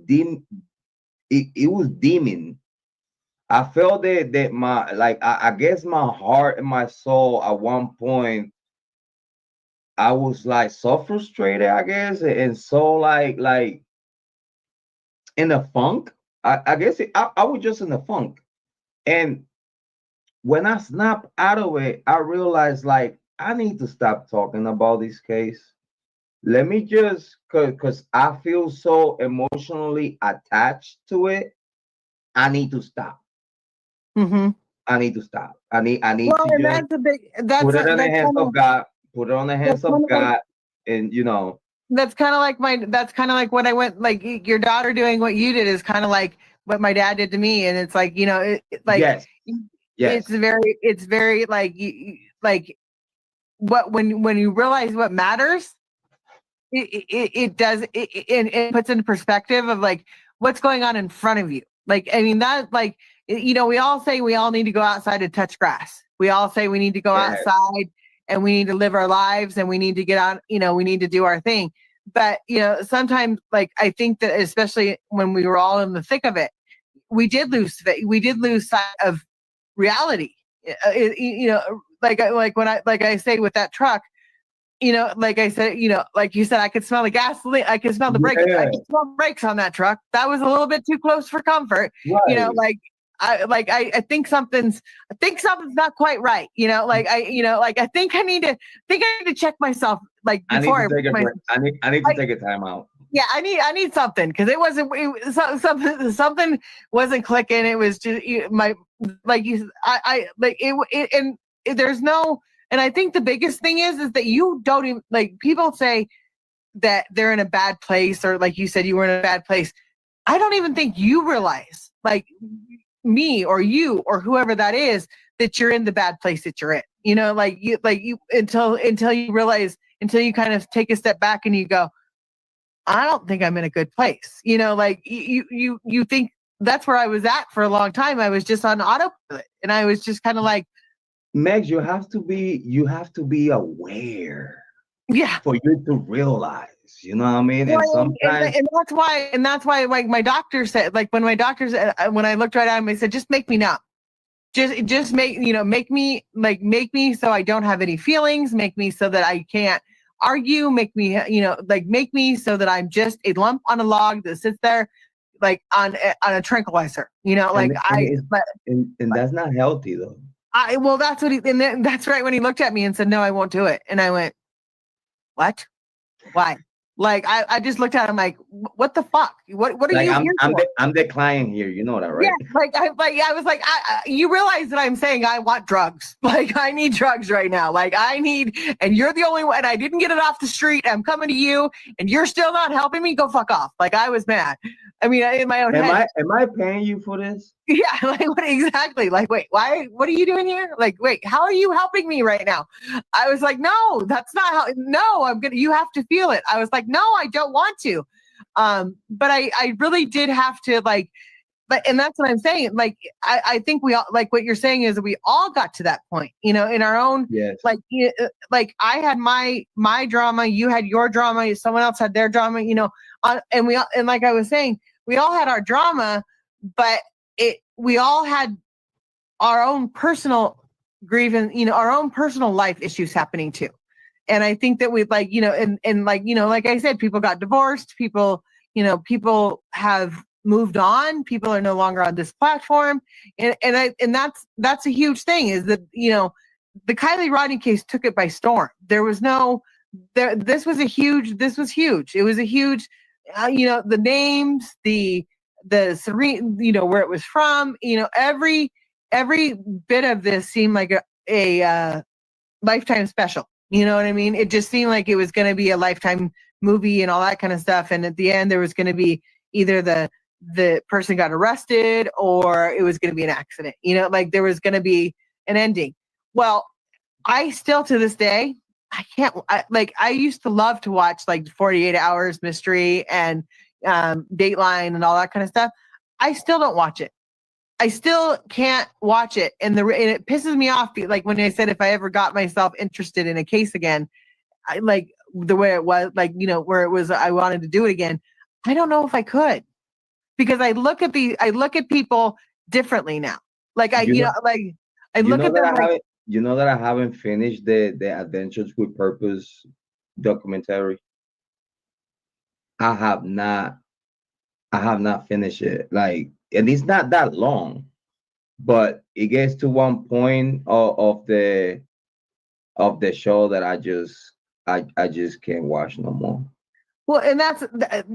it was dimming. I felt that my, like, I guess my heart and my soul at one point, I was like so frustrated, I guess, and so like in a funk. I guess I was just in a funk. And when I snapped out of it, I realized like I need to stop talking about this case. Let me just, cause I feel so emotionally attached to it. I need to stop. Mm-hmm. I need to stop. I need Well, to and just that's a big, that's put it in the that's hands kind of of, God. Put it on the that's hands kind of of like, God, and that's kind of like that's kind of like what I went, like your daughter doing what you did is kind of like what my dad did to me. And it's like, like yes, yes, it's very like, like what, when you realize what matters, it does, it puts into perspective of like what's going on in front of you. Like, I mean, that, like, we all say we all need to go outside and touch grass. We all say we need to go yes. outside and we need to live our lives and we need to get out, we need to do our thing. But, sometimes, like, I think that especially when we were all in the thick of it, we did lose sight of reality. Like when like I say with that truck, like I said, like you said, I could smell the gasoline. I could smell the brakes. I Yeah, could smell the brakes on that truck. That was a little bit too close for comfort. right. Like I think something's not quite right. Like I need to check myself, like I need before to I, take a my, break. I need to I take a time out. yeah, I need something, because it wasn't, something wasn't clicking. It was just my, like you, I like it and there's no, and I think the biggest thing is that you don't even, like, people say that they're in a bad place, or like you said, you were in a bad place. I don't even think you realize, like, me or you or whoever that is, that you're in the bad place that you're in. Like you, until you realize, until you kind of take a step back and you go, I don't think I'm in a good place. Like you think that's where I was at for a long time. I was just on autopilot, and I was just kind of like, Megs, you have to be aware yeah. for you to realize. You know what I mean? Well, And sometimes, and that's why, like, my doctor said, like, when my doctor said, when I looked right at him, he said, just make me numb. Just make me so I don't have any feelings, make me so that I can't argue, make me, like, make me so that I'm just a lump on a log that sits there, like, on a tranquilizer, and like, and that's not healthy though. well, that's what and then that's right when he looked at me and said, no, I won't do it. And I went, what? Why? Like, I just looked at him like, what the fuck? What are Like you I'm here I'm for? the I'm the client here. You know that, Yeah, right? I was like, you realize that I'm saying I want drugs. Like, I need drugs right now. Like, I need, and you're the only one. I didn't get it off the street. I'm coming to you, and you're still not helping me. Go fuck off. Like, I was mad. I mean, in my own Am head. I am I paying you for this? Yeah, like, what exactly? Like, wait, why? What are you doing here? Like, wait, how are you helping me right now? I was like, no, that's not how. No, I'm gonna. You have to feel it. I was like, no, I don't want to. But I really did have to, like, and that's what I'm saying. Like, I think we all, like, what you're saying is that we all got to that point, in our own, Yes. like, like, I had my drama, you had your drama, someone else had their drama, and and like I was saying, we all had our drama, but we all had our own personal grievance, our own personal life issues happening too. And I think that we, like, and like, like I said, people got divorced, people have moved on, people are no longer on this platform. And that's a huge thing, is that, the Kiely Rodni case took it by storm. There was no, this was huge. It was a huge, the names, the serene, where it was from, every bit of this seemed like a Lifetime special. You know what I mean? It just seemed like it was going to be a Lifetime movie and all that kind of stuff. And at the end, there was going to be either the person got arrested, or it was going to be an accident. Like, there was going to be an ending. Well, I still, to this day, I can't, like, I used to love to watch, like, 48 Hours Mystery and Dateline and all that kind of stuff. I still don't watch it. I still can't watch it. And it pisses me off. Like, when I said, if I ever got myself interested in a case again, I, like, the way it was, like, where it was, I wanted to do it again. I don't know if I could. because I look at people differently now. Like I, You you know, know, like I you look know at that them I like, haven't. You know that I haven't finished the Adventures with Purpose documentary. I have not. I have not finished it. Like, and it's not that long, but it gets to one point of the show that I just can't watch no more. well, and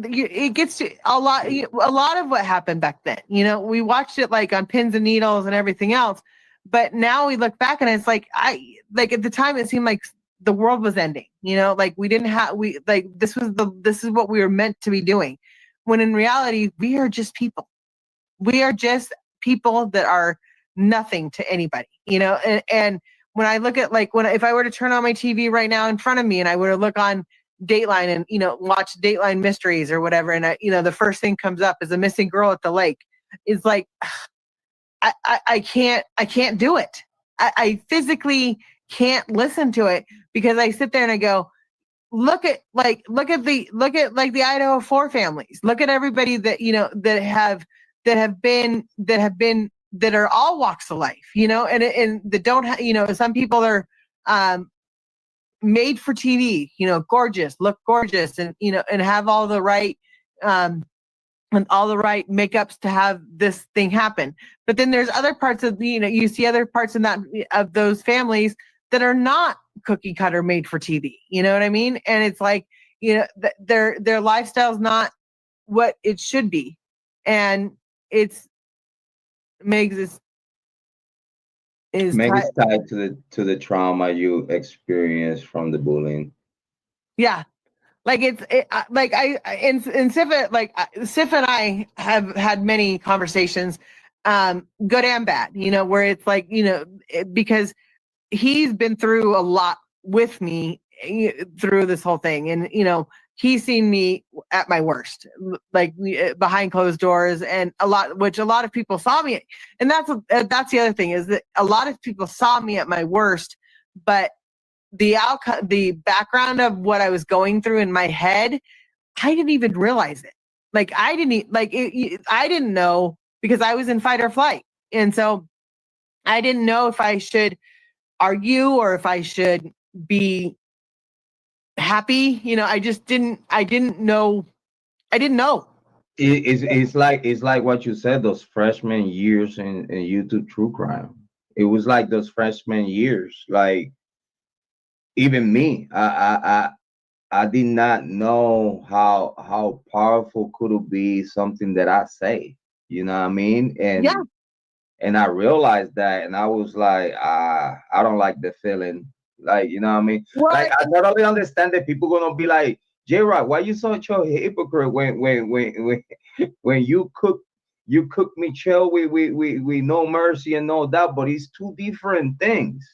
it gets to a lot of what happened back then. You know, we watched it like on pins and needles and everything else, but now we look back and it's like like at the time it seemed like the world was ending. You know, like we didn't have we like this is what we were meant to be doing, when in reality we are just people. We are just people that are nothing to anybody. You know, and when I look at like when if I were to turn on my TV right now in front of me and I were to look on Dateline and watch Dateline mysteries or whatever, and the first thing comes up is a missing girl at the lake. It's like I can't do it. I physically can't listen to it because I sit there and I go, look at like the Idaho four families. Look at everybody that that have been that are all walks of life, and that don't some people are um made for TV, gorgeous, look gorgeous, and and have um all the right makeups to have this thing happen. But then there's other parts of you see other parts in that of those families that are not cookie cutter made for TV. You know what I mean? And it's like, their lifestyle's not what it should be. And it's Megs is Meg tied. is tied to the trauma you experienced from the bullying. Yeah. Like like and Sif and I have had many conversations, good and bad, where it's like, because he's been through a lot with me through this whole thing. And, he's seen me at my worst, like behind closed doors, and which a lot of people saw me. And that's the other thing, is that a lot of people saw me at my worst, but the outcome, the background of what I was going through in my head, I didn't even realize it. Like I didn't I didn't know, because I was in fight or flight. And so I didn't know if I should argue or if I should be happy. I just I didn't know. I didn't know. It's like what you said, those freshman years in YouTube true crime. It was like those freshman years. Like, even me, I did not know how powerful could it be, something that I say. You know what I mean? Yeah. And I realized that, and I was like, I don't like the feeling. Like, you know what I mean? Like, Well, I totally understand that people gonna be like, J-Rod, why you such a hypocrite when you cook me chill with no mercy and no doubt, but it's two different things.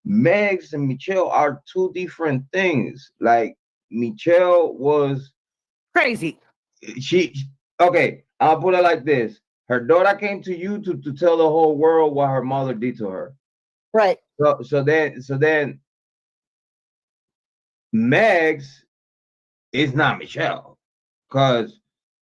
Megs and Michelle are two different things. Like, Michelle was crazy. she okay, I'll put it like this. Her daughter came to you to tell the whole world what her mother did to her. Right. So then Megs is not Michelle. Cause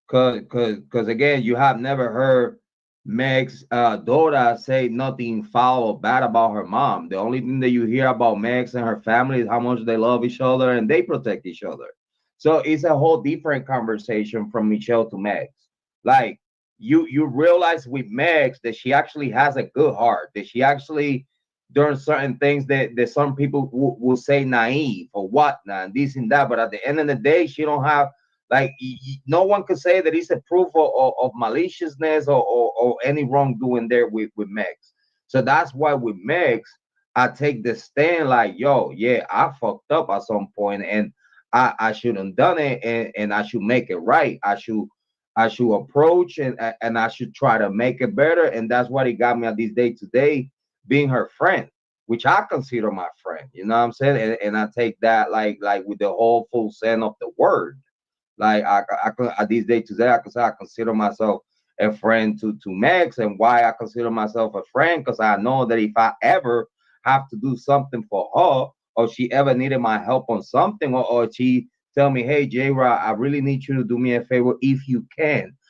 cause again, you have never heard Meg's daughter say nothing foul or bad about her mom. The only thing that you hear about Megs and her family is how much they love each other and they protect each other. So it's a whole different conversation from Michelle to Megs. Like, you realize with Megs that she actually has a good heart, that she actually doing certain things that some people will say naive or whatnot, and this and that. But at the end of the day, she don't have, like, no one could say that it's a proof of maliciousness or any wrongdoing there with Megs. So that's why with Megs, I take the stand like, yo, yeah, I fucked up at some point, and I shouldn't done it, and I should make it right. I should approach, and I should try to make it better. And that's what it got me at this day today, being her friend, which I consider my friend. You know what I'm saying? And I take that like with the whole full sense of the word. Like, at this day today, I can say I consider myself a friend to Max. And why I consider myself a friend? Because I know that if I ever have to do something for her, or she ever needed my help on something, or she tell me, hey, J Rod, I really need you to do me a favor if you can.